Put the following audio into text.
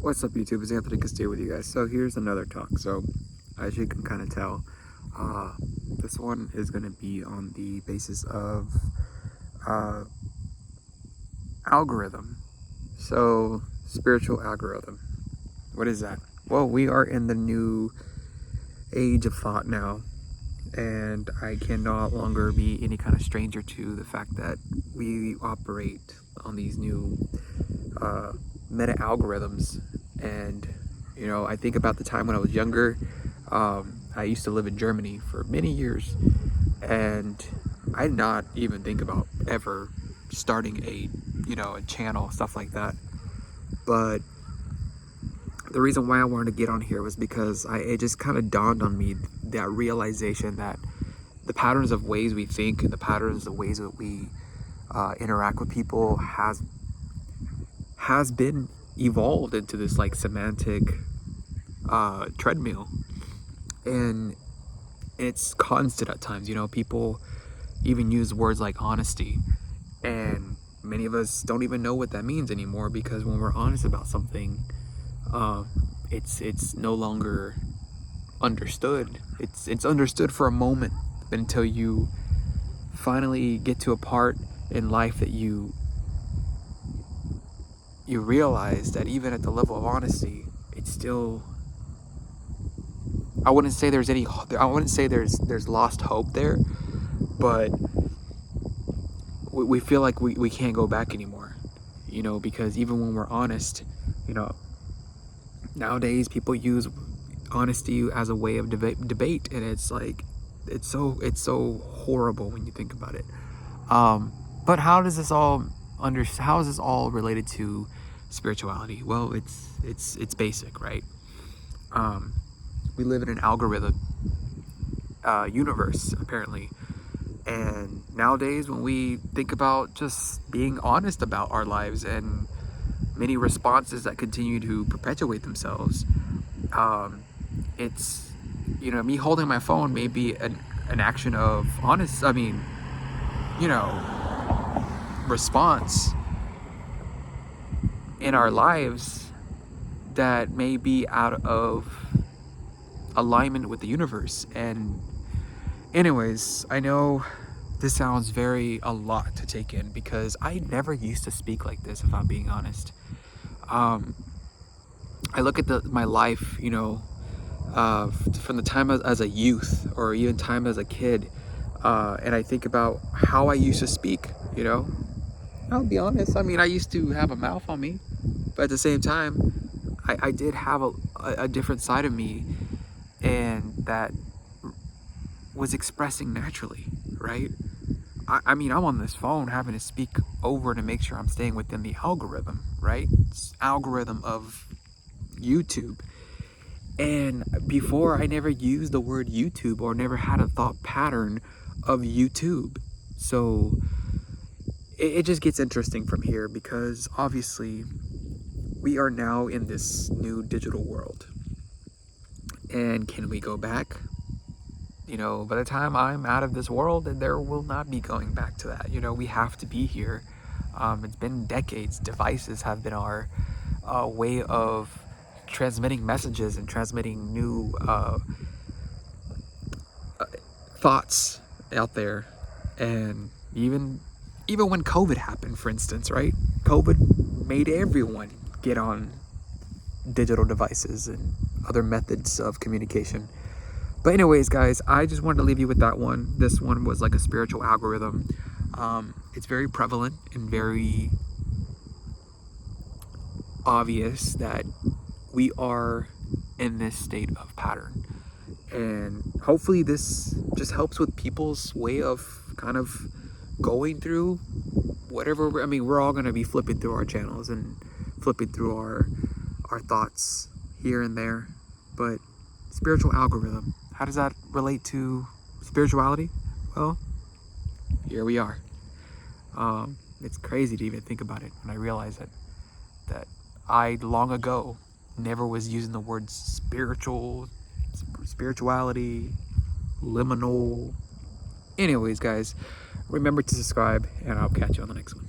What's up, YouTube? It's Anthony Castillo with you guys. So here's another talk. So as you can kind of tell, this one is going to be on the basis of algorithm. So spiritual algorithm. What is that? Well, we are in the new age of thought now, and I can no longer be any kind of stranger to the fact that we operate on these new meta algorithms. And you know, I think about the time when I was younger. I used to live in Germany for many years, and I did not even think about ever starting a channel, stuff like that. But the reason why I wanted to get on here was because it just kind of dawned on me, that realization that the patterns of ways we think and the patterns of ways that we interact with people has been evolved into this like semantic treadmill, and it's constant at times. People even use words like honesty, and many of us don't even know what that means anymore, because when we're honest about something, it's no longer understood. It's understood for a moment, until you finally get to a part in life that you realize that even at the level of honesty, it's still, I wouldn't say there's lost hope there, but we feel like we can't go back anymore, because even when we're honest, nowadays people use honesty as a way of debate, and it's like, it's so horrible when you think about it. But how is this all related to spirituality? Well, it's basic, right? We live in an algorithm universe, apparently, and nowadays when we think about just being honest about our lives and many responses that continue to perpetuate themselves, it's, me holding my phone may be an action of response in our lives that may be out of alignment with the universe. And anyways, I know this sounds a lot to take in, because I never used to speak like this, if I'm being honest. I look at my life, from the time as a youth, or even time as a kid, and I think about how I used to speak. I'll be honest, I used to have a mouth on me, but at the same time, I did have a different side of me, and that was expressing naturally, right? I'm on this phone having to speak over to make sure I'm staying within the algorithm, right? It's algorithm of YouTube. And before, I never used the word YouTube, or never had a thought pattern of YouTube. So it just gets interesting from here, because obviously we are now in this new digital world. And can we go back? By the time I'm out of this world, there will not be going back to that. We have to be here. It's been decades. Devices have been our way of transmitting messages and transmitting new thoughts out there. And even when COVID happened, for instance, right? COVID made everyone get on digital devices and other methods of communication. But anyways, guys, I just wanted to leave you with that one. This one was like a spiritual algorithm. It's very prevalent and very obvious that we are in this state of pattern. And hopefully this just helps with people's way of kind of going through whatever. We're all going to be flipping through our channels and flipping through our thoughts here and there. But spiritual algorithm, how does that relate to spirituality? Well, here we are. It's crazy to even think about it, when I realize that I long ago never was using the words spirituality, liminal. Anyways, guys, remember to subscribe, and I'll catch you on the next one.